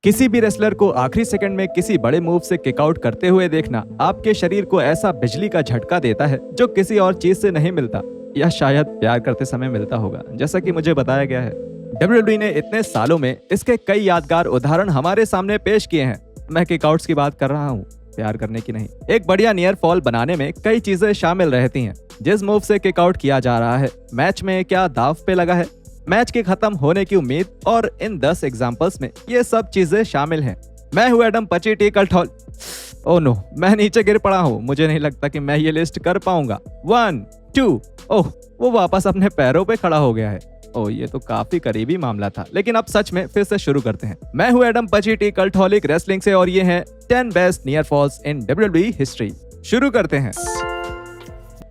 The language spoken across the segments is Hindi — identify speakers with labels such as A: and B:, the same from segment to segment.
A: किसी भी रेसलर को आखिरी सेकंड में किसी बड़े मूव से किकआउट करते हुए देखना आपके शरीर को ऐसा बिजली का झटका देता है जो किसी और चीज से नहीं मिलता, या शायद प्यार करते समय मिलता होगा, जैसा कि मुझे बताया गया है। WWE ने इतने सालों में इसके कई यादगार उदाहरण हमारे सामने पेश किए हैं। मैं किकआउट्स की बात कर रहा हूँ, प्यार करने की नहीं। एक बढ़िया नियर फॉल बनाने में कई चीजें शामिल रहती हैं। जिस मूव से किकआउट किया जा रहा है, मैच में क्या दाव पे लगा है, मैच के खत्म होने की उम्मीद, और इन 10 एग्जांपल्स में ये सब चीजें शामिल हैं। मैं हूँ एडम पची कल्ठौल। ओह नो, मैं नीचे गिर पड़ा हूँ। मुझे नहीं लगता कि मैं ये लिस्ट कर पाऊंगा। 1 2 ओह, वो वापस अपने पैरों पे खड़ा हो गया है। ओह, ये तो काफी करीबी मामला था, लेकिन अब सच में फिर से शुरू करते हैं। मैं हूँ एडम पची कल्ठौलिक रेसलिंग से, और ये हैं 10 best near falls in WWE history. शुरू करते हैं।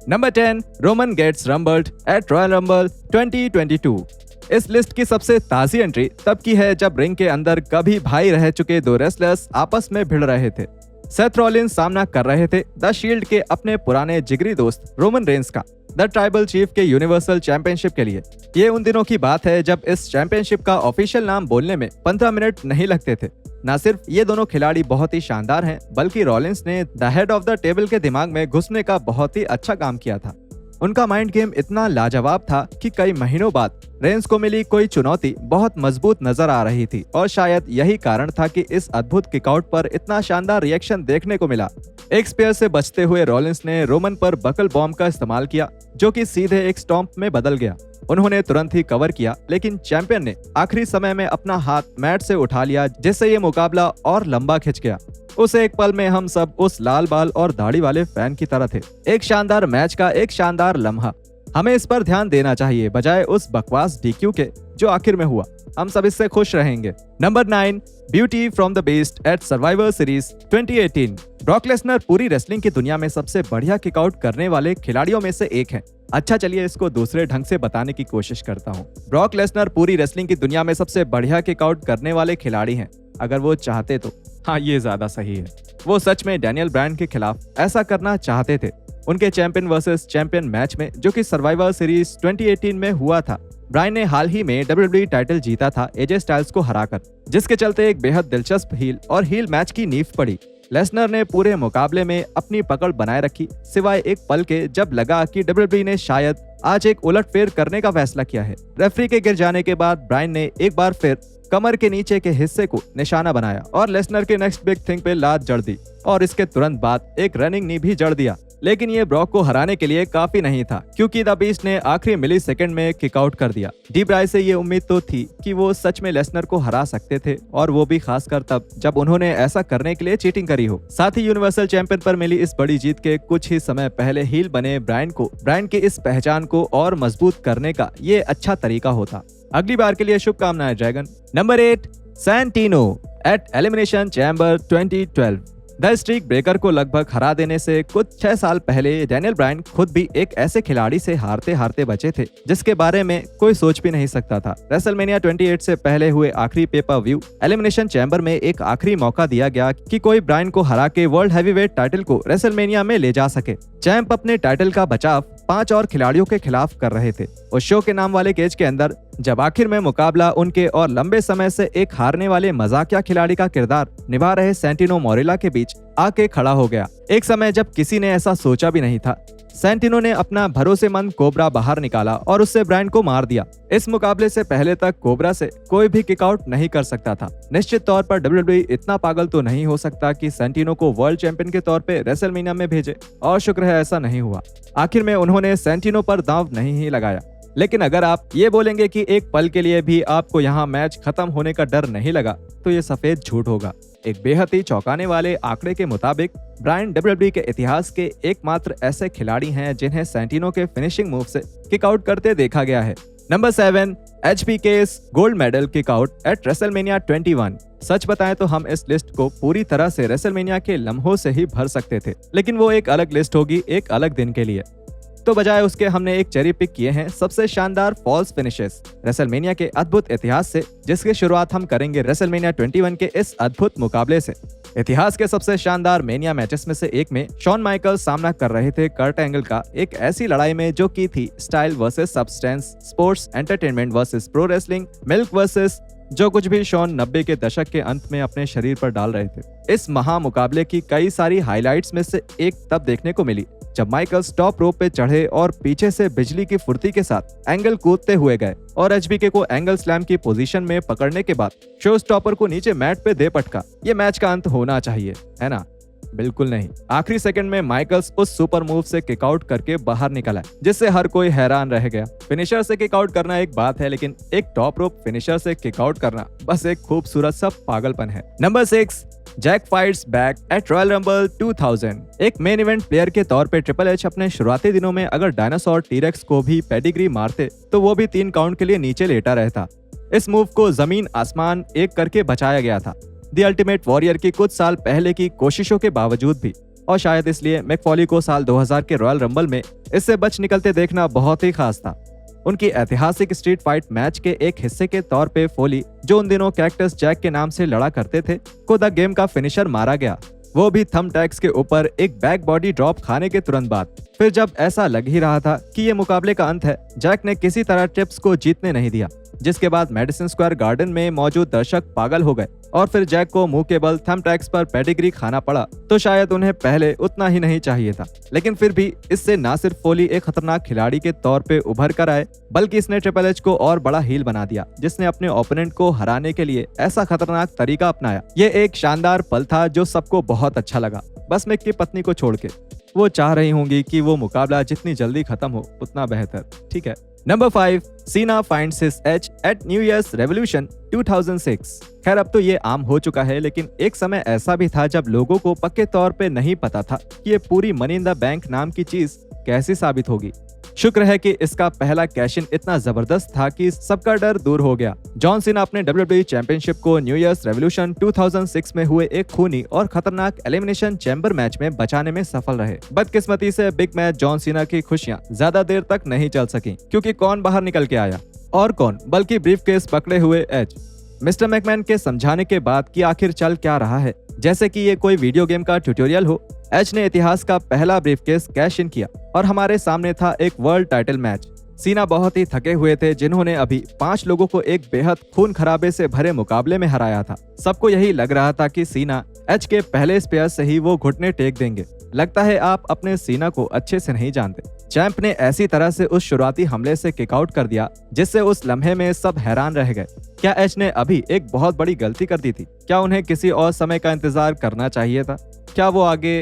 A: Number 10, Roman gets rumbled at Royal Rumble 2022। इस लिस्ट की सबसे ताजी एंट्री तब की है जब रिंग के अंदर कभी भाई रह चुके दो रेसलर्स आपस में भिड़ रहे थे। सेथ रॉलिन्स सामना कर रहे थे द शील्ड के अपने पुराने जिगरी दोस्त रोमन रेंस का, द ट्राइबल चीफ के यूनिवर्सल चैंपियनशिप के लिए। ये उन दिनों की बात है जब इस चैंपियनशिप का ऑफिशियल नाम बोलने में 15 मिनट नहीं लगते थे। न सिर्फ ये दोनों खिलाड़ी बहुत ही शानदार हैं, बल्कि रॉलिन्स ने the head of the table के दिमाग में घुसने का बहुत ही अच्छा काम किया था। उनका माइंड गेम इतना लाजवाब था कि कई महीनों बाद रेंस को मिली कोई चुनौती बहुत मजबूत नजर आ रही थी, और शायद यही कारण था कि इस अद्भुत किकआउट पर इतना शानदार रिएक्शन देखने को मिला। एक स्पेयर से बचते हुए रॉलिन्स ने रोमन पर बकल बॉम्ब का इस्तेमाल किया, जो कि सीधे एक स्टॉम्प में बदल गया। उन्होंने तुरंत ही कवर किया, लेकिन चैंपियन ने आखिरी समय में अपना हाथ मैट से उठा लिया, जिससे ये मुकाबला और लंबा खिंच गया। उस एक पल में हम सब उस लाल बाल और दाढ़ी वाले फैन की तरह थे। एक शानदार मैच का एक शानदार लम्हा। हमें इस पर ध्यान देना चाहिए, बजाय उस बकवास DQ के जो आखिर में हुआ। हम सब इससे खुश रहेंगे। Number 9, beauty from the best at survivor series 2018। Brock Lesnar पूरी रेसलिंग की दुनिया में सबसे बढ़िया किकआउट करने वाले खिलाड़ियों में से एक है। अच्छा, चलिए इसको दूसरे ढंग से बताने की कोशिश करता हूँ। ब्रॉक लेसनर पूरी रेसलिंग की दुनिया में सबसे बढ़िया किकआउट करने वाले खिलाड़ी हैं, अगर वो चाहते तो। हाँ, ये ज्यादा सही है। वो सच में डैनियल ब्रायन के खिलाफ ऐसा करना चाहते थे। उनके चैंपियन वर्सेस चैंपियन मैच में, जो कि सर्वाइवर सीरीज 2018 में हुआ था, ब्रायन ने हाल ही में WWE टाइटल जीता था AJ स्टाइल्स को हराकर, जिसके चलते एक बेहद दिलचस्प हील मैच की नींव पड़ी। लेसनर ने पूरे मुकाबले में अपनी पकड़ बनाए रखी, सिवाय एक पल के जब लगा कि WWE ने शायद आज एक उलटफेर करने का फैसला किया है। रेफरी के गिर जाने के बाद ब्रायन ने एक बार फिर कमर के नीचे के हिस्से को निशाना बनाया और लेसनर के नेक्स्ट बिग थिंग पे लात जड़ दी, और इसके तुरंत बाद एक रनिंग नी भी जड़ दिया। लेकिन ये ब्रॉक को हराने के लिए काफी नहीं था, क्योंकि द बीस्ट ने आखिरी मिली सेकंड में किकआउट कर दिया। डी ब्राय से ये उम्मीद तो थी कि वो सच में लेसनर को हरा सकते थे, और वो भी खासकर तब जब उन्होंने ऐसा करने के लिए चीटिंग करी हो। साथ ही यूनिवर्सल चैंपियन पर मिली इस बड़ी जीत के कुछ ही समय पहले हील बने ब्रायन की इस पहचान को और मजबूत करने का ये अच्छा तरीका होता। अगली बार के लिए शुभकामनाएं dragon. Number 8, Santino at Elimination Chamber 2012। The streak breaker को लगभग हरा देने से कुछ 6 साल पहले डैनियल ब्रायन खुद भी एक ऐसे खिलाड़ी से हारते हारते बचे थे जिसके बारे में कोई सोच भी नहीं सकता था। रेसलमेनिया 28 से पहले हुए आखिरी पेपर व्यू एलिमिनेशन चैम्बर में एक आखिरी मौका दिया गया कि कोई ब्रायन को हरा के वर्ल्ड हैवीवेट टाइटल को रेसलमेनिया में ले जा सके। चैंप अपने टाइटल का बचाव 5 और खिलाड़ियों के खिलाफ कर रहे थे। उस शो के नाम वाले केज के अंदर जब आखिर में मुकाबला उनके और लंबे समय से एक हारने वाले मजाकिया खिलाड़ी का किरदार निभा रहे सैंटिनो मोरेला के बीच आके खड़ा हो गया। एक समय जब किसी ने ऐसा सोचा भी नहीं था, सैंटिनो ने अपना भरोसेमंद कोबरा बाहर निकाला और उससे ब्रायन को मार दिया। इस मुकाबले से पहले तक कोबरा से कोई भी किकआउट नहीं कर सकता था। निश्चित तौर पर WWE इतना पागल तो नहीं हो सकता कि सैंटिनो को वर्ल्ड चैंपियन के तौर पे रेसलमेनिया में भेजे, और शुक्र है ऐसा नहीं हुआ। आखिर में उन्होंने सैंटिनो पर दांव नहीं ही लगाया। लेकिन अगर आप ये बोलेंगे कि एक पल के लिए भी आपको यहाँ मैच खत्म होने का डर नहीं लगा, तो ये सफेद झूठ होगा। एक बेहद ही चौंकाने वाले आंकड़े के मुताबिक ब्रायन WWE के इतिहास के एकमात्र ऐसे खिलाड़ी हैं जिन्हें सैंटिनो के फिनिशिंग मूव से किकआउट करते देखा गया है। Number 7, HBK's gold medal kick out eight WrestleMania 21। सच बताएं तो हम इस लिस्ट को पूरी तरह से रेसलमेनिया के लम्हों से ही भर सकते थे, लेकिन वो एक अलग लिस्ट होगी एक अलग दिन के लिए। तो बजाय उसके हमने एक चेरी पिक किए हैं सबसे शानदार फॉल्स फिनिशेस रेसलमेनिया के अद्भुत इतिहास से, जिसकी शुरुआत हम करेंगे रेसलमेनिया 21 के इस अद्भुत मुकाबले से। इतिहास के सबसे शानदार मेनिया मैचेस में से एक में शॉन माइकल्स सामना कर रहे थे कर्ट एंगल का एक ऐसी लड़ाई में जो की थी style versus substance, sports entertainment versus pro wrestling, milk versus जो कुछ भी शॉन 90 के दशक के अंत में अपने शरीर पर डाल रहे थे। इस महामुकाबले की कई सारी हाइलाइट्स में से एक तब देखने को मिली जब माइकल्स टॉप रोप पे चढ़े और पीछे से बिजली की फुर्ती के साथ एंगल कूदते हुए गए और एचबीके को एंगल स्लैम की पोजीशन में पकड़ने के बाद शो स्टॉपर को नीचे मैट पे दे पटका। ये मैच का अंत होना चाहिए, है ना? बिल्कुल नहीं। आखिरी सेकंड में माइकल्स उस सुपर मूव से किकआउट करके बाहर निकल आए, जिससे हर कोई हैरान रह गया। फिनिशर से किकआउट करना एक बात है, लेकिन एक टॉप रोप फिनिशर से किकआउट करना बस एक खूबसूरत सा पागलपन है। Number 6, Jack fights back at Royal Rumble 2000। एक मेन इवेंट प्लेयर के तौर पे ट्रिपल एच अपने शुरुआती दिनों में अगर डायनासोर टीरेक्स को भी पेडिग्री मारते तो वो भी 3 काउंट के लिए नीचे लेटा रहता। इस मूव को जमीन आसमान एक करके बचाया गया था द अल्टीमेट वॉरियर की कुछ साल पहले की कोशिशों के बावजूद भी, और शायद इसलिए मैकफॉली को साल 2000 के रॉयल रंबल में इससे बच निकलते देखना बहुत ही खास था। उनकी ऐतिहासिक स्ट्रीट फाइट मैच के एक हिस्से के तौर पे फोली, जो उन दिनों कैक्टस जैक के नाम से लड़ा करते थे, को द गेम का फिनिशर मारा गया, वो भी थंब टैग्स के ऊपर एक बैक बॉडी ड्रॉप खाने के तुरंत बाद। फिर जब ऐसा लग ही रहा था कि ये मुकाबले का अंत है, जैक ने किसी तरह टिप्स को जीतने नहीं दिया, जिसके बाद मैडिसन स्क्वायर गार्डन में मौजूद दर्शक पागल हो गए और फिर जैक को मुंह के बल थंब टैग्स पर पेडिग्री खाना पड़ा। तो शायद उन्हें पहले उतना ही नहीं चाहिए था, लेकिन फिर भी इससे न सिर्फ फोली एक खतरनाक खिलाड़ी के तौर पे उभर कर आए, बल्कि इसने ट्रिपल एच को और बड़ा हील बना दिया, जिसने अपने ओपोनेंट को हराने के लिए ऐसा खतरनाक तरीका अपनाया। ये एक शानदार पल था जो सबको बहुत अच्छा लगा, बस मिक की पत्नी को छोड़ के। वो चाह रही होंगी कि वो मुकाबला जितनी जल्दी खत्म हो उतना बेहतर, ठीक है। Number 5, Cena finds his edge at New Year's Revolution 2006। खैर अब तो ये आम हो चुका है, लेकिन एक समय ऐसा भी था जब लोगों को पक्के तौर पे नहीं पता था कि ये पूरी मनी इन द बैंक नाम की चीज कैसी साबित होगी। शुक्र है कि इसका पहला कैश इन इतना जबरदस्त था कि सबका डर दूर हो गया। जॉन सीना अपने WWE चैंपियनशिप को न्यू ईयर्स रेवोल्यूशन 2006 में हुए एक खूनी और खतरनाक एलिमिनेशन चैम्बर मैच में बचाने में सफल रहे। बदकिस्मती से बिग मैच जॉन सीना की खुशियां ज्यादा देर तक नहीं चल सकी, क्योंकि कौन बाहर निकल के आया, और कौन, बल्कि ब्रीफकेस पकड़े हुए एज। मिस्टर मैकमैन के समझाने के बाद कि आखिर चल क्या रहा है, जैसे कि ये कोई वीडियो गेम का ट्यूटोरियल हो, एज ने इतिहास का पहला ब्रीफकेस कैश इन किया और हमारे सामने था एक वर्ल्ड टाइटल मैच। सीना बहुत ही थके हुए थे, जिन्होंने अभी 5 लोगों को एक बेहद खून खराबे से भरे मुकाबले में हराया था। सबको यही लग रहा था कि सीना एज के पहले स्पेयर से ही वो घुटने टेक देंगे। लगता है आप अपने सीना को अच्छे से नहीं जानते। चैंप ने ऐसी तरह से उस शुरुआती हमले से किकआउट कर दिया, जिससे उस लम्हे में सब हैरान रह गए। क्या एज ने अभी एक बहुत बड़ी गलती कर दी थी? क्या उन्हें किसी और समय का इंतजार करना चाहिए था? क्या वो आगे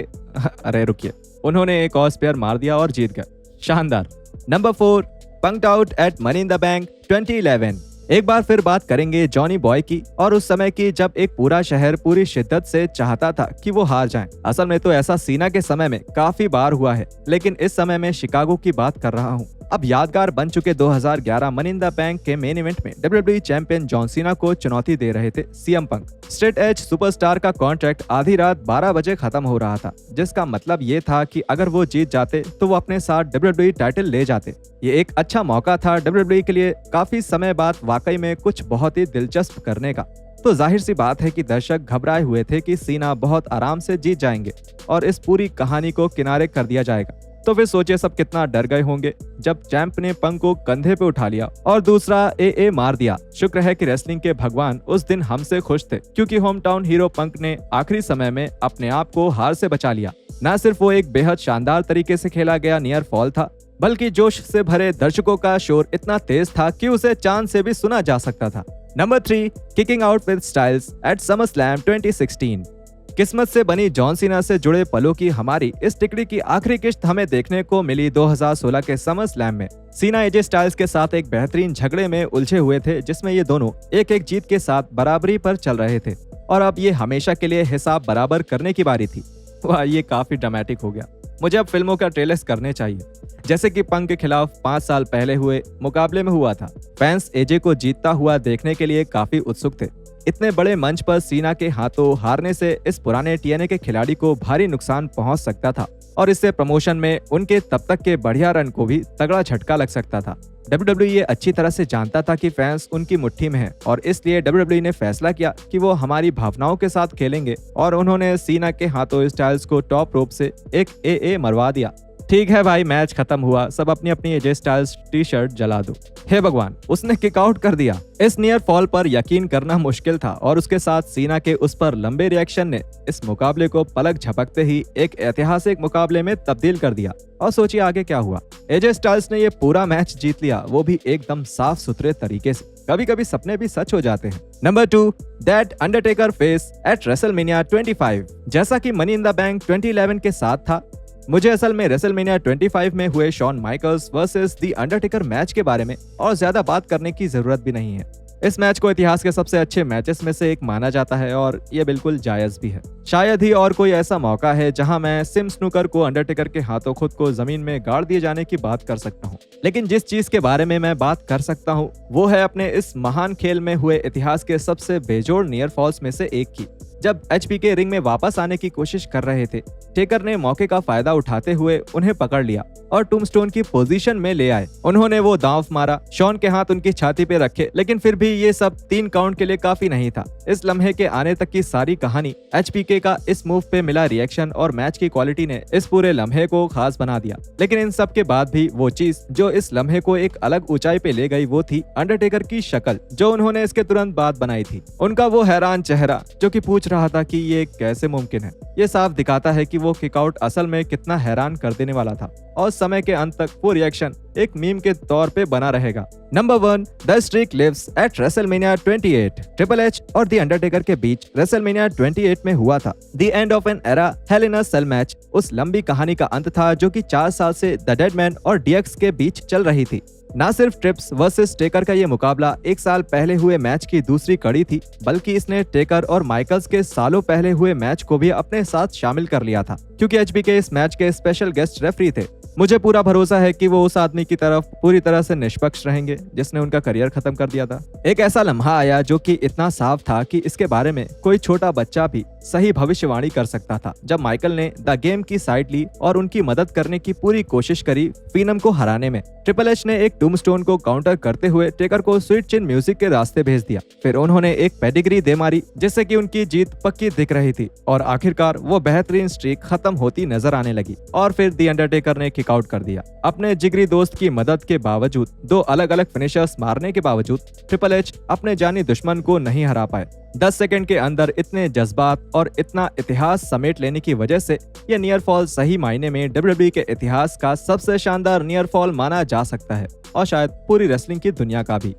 A: अरे रुकिए, उन्होंने एक और स्पेयर मार दिया और जीत गए। शानदार। Number 4, punked out at Money in the Bank 2011। एक बार फिर बात करेंगे जॉनी बॉय की और उस समय की जब एक पूरा शहर पूरी शिद्दत से चाहता था कि वो हार जाएं। असल में तो ऐसा सीना के समय में काफी बार हुआ है, लेकिन इस समय में शिकागो की बात कर रहा हूँ। अब यादगार बन चुके 2011 मनी इन द बैंक के मेन इवेंट में WWE चैंपियन जॉन सीना को चुनौती दे रहे थे CM Punk. Straight edge superstar का कॉन्ट्रैक्ट आधी रात 12 बजे खत्म हो रहा था, जिसका मतलब ये था कि अगर वो जीत जाते तो वो अपने साथ WWE टाइटल ले जाते। ये एक अच्छा मौका था WWE के लिए काफी समय बाद वाकई में कुछ बहुत ही दिलचस्प करने का। तो जाहिर सी बात है कि दर्शक घबराए हुए थे कि सीना बहुत आराम से जीत जाएंगे और इस पूरी कहानी को किनारे कर दिया जाएगा। तो फिर सोचिए सब कितना डर गए होंगे जब चैंप ने पंक को कंधे पे उठा लिया और दूसरा ए मार दिया। शुक्र है कि रेसलिंग के भगवान उस दिन हमसे खुश थे, क्योंकि होम टाउन हीरो पंक ने आखिरी समय में अपने आप को हार से बचा लिया। न सिर्फ वो एक बेहद शानदार तरीके से खेला गया नियर फॉल था, बल्कि जोश से भरे दर्शकों का शोर इतना तेज था कि उसे चांद से भी सुना जा सकता था। Number 3, kicking out with Styles at SummerSlam 2016। किस्मत से बनी जॉन सीना से जुड़े पलों की हमारी इस टिकड़ी की आखिरी किश्त हमें देखने को मिली 2016 के समर स्लैम में। सीना एजे स्टाइल्स के साथ एक बेहतरीन झगड़े में उलझे हुए थे, जिसमें ये दोनों एक एक जीत के साथ बराबरी पर चल रहे थे और अब ये हमेशा के लिए हिसाब बराबर करने की बारी थी। वाह, ये काफी ड्रामेटिक हो गया। मुझे अब फिल्मों का ट्रेलर्स करने चाहिए, जैसे कि पंक के खिलाफ 5 साल पहले हुए मुकाबले में हुआ था। फैंस एजे को जीतता हुआ देखने के लिए काफी उत्सुक थे। इतने बड़े मंच पर सीना के हाथों हारने से इस पुराने टीएनए के खिलाड़ी को भारी नुकसान पहुंच सकता था और इससे प्रमोशन में उनके तब तक के बढ़िया रन को भी तगड़ा झटका लग सकता था। WWE ये अच्छी तरह से जानता था कि फैंस उनकी मुट्ठी में है और इसलिए WWE ने फैसला किया कि वो हमारी भावनाओं के साथ खेलेंगे और उन्होंने सीना के हाथों स्टाइल्स को टॉप रोप से एक ए मरवा दिया। ठीक है भाई, मैच खत्म हुआ, सब अपनी अपनी एजे स्टाइल्स टी शर्ट जला दो। हे भगवान, उसने किक आउट कर दिया। इस नियर फॉल पर यकीन करना मुश्किल था और उसके साथ सीना के उस पर लंबे रिएक्शन ने इस मुकाबले को पलक झपकते ही एक ऐतिहासिक मुकाबले में तब्दील कर दिया। और सोचिए आगे क्या हुआ। एजे स्टाइल्स ने ये पूरा मैच जीत लिया, वो भी एकदम साफ सुथरे तरीके से। कभी कभी सपने भी सच हो जाते हैं। Number 2, that Undertaker face at WrestleMania 25। जैसा कि मनी इन द बैंक 2011 के साथ था, मुझे असल में रेसलमेनिया 25 में हुए Shawn Michaels versus the Undertaker match के बारे में और ज्यादा बात करने की जरूरत भी नहीं है। इस मैच को इतिहास के सबसे अच्छे मैचेस में से एक माना जाता है और ये बिल्कुल जायज भी है। शायद ही और कोई ऐसा मौका है जहां मैं सिम स्नूकर को अंडरटेकर के हाथों खुद को जमीन में गाड़ दिए जाने की बात कर सकता हूं। लेकिन जिस चीज के बारे में मैं बात कर सकता हूं वो है अपने इस महान खेल में हुए इतिहास के सबसे बेजोड़ नियर फॉल्स में से एक की। जब एचबीके रिंग में वापस आने की कोशिश कर रहे थे, टेकर ने मौके का फायदा उठाते हुए उन्हें पकड़ लिया और टूम्बस्टोन की पोजीशन में ले आए। उन्होंने वो दांव मारा, शॉन के हाथ उनकी छाती पे रखे, लेकिन फिर भी ये सब 3 काउंट के लिए काफी नहीं था। इस लम्हे के आने तक की सारी कहानी, एचबीके का इस मूव पे मिला रिएक्शन और मैच की क्वालिटी ने इस पूरे लम्हे को खास बना दिया। लेकिन इन सब के बाद भी वो चीज जो इस लम्हे को एक अलग ऊंचाई पे ले गई वो थी अंडरटेकर की शक्ल, जो उन्होंने इसके तुरंत बाद बनाई थी। उनका वो हैरान चेहरा जो कि पूछ रहा था कि ये कैसे मुमकिन है। ये साफ दिखाता है कि वो किकआउट असल में कितना हैरान कर देने वाला था और समय के अंत तक वो रिएक्शन एक मीम के तौर पे बना रहेगा। Number 1, the streak lives at WrestleMania 28। Triple H और द अंडरटेकर के बीच रेसलमेनिया 28 में हुआ था the end of an era hell in a cell match. उस लंबी कहानी का अंत था जो कि 4 साल से द डेड मैन और डीएक्स के बीच चल रही थी। न सिर्फ ट्रिप्स वर्सेस टेकर का ये मुकाबला 1 साल पहले हुए मैच की दूसरी कड़ी थी, बल्कि इसने टेकर और माइकल्स के सालों पहले हुए मैच को भी अपने साथ शामिल कर लिया था, क्योंकि एचबीके इस मैच के स्पेशल गेस्ट रेफरी थे। मुझे पूरा भरोसा है कि वो उस आदमी की तरफ पूरी तरह से निष्पक्ष रहेंगे जिसने उनका करियर खत्म कर दिया था। एक ऐसा लम्हा आया जो कि इतना साफ था कि इसके बारे में कोई छोटा बच्चा भी सही भविष्यवाणी कर सकता था, जब माइकल ने द गेम की साइड ली और उनकी मदद करने की पूरी कोशिश करी फीनम को हराने में। ट्रिपल एच ने एक टूम्बस्टोन को काउंटर करते हुए टेकर को स्वीट चिन म्यूजिक के रास्ते भेज दिया। फिर उन्होंने एक पेडिग्री दे मारी जिससे कि उनकी जीत पक्की दिख रही थी और आखिरकार वो बेहतरीन स्ट्रीक खत्म होती नजर आने लगी। और फिर दी अंडरटेकर ने किक आउट कर दिया। अपने जिगरी दोस्त की मदद के बावजूद, 2 अलग अलग फिनिशर्स मारने के बावजूद ट्रिपल एच अपने जानी दुश्मन को नहीं हरा पाए। 10 सेकंड के अंदर इतने जज्बात और इतना इतिहास समेट लेने की वजह से ये नियर फॉल सही मायने में डब्ल्यूडब्ल्यूई के इतिहास का सबसे शानदार नियर फॉल माना जा सकता है और शायद पूरी रेसलिंग की दुनिया का भी।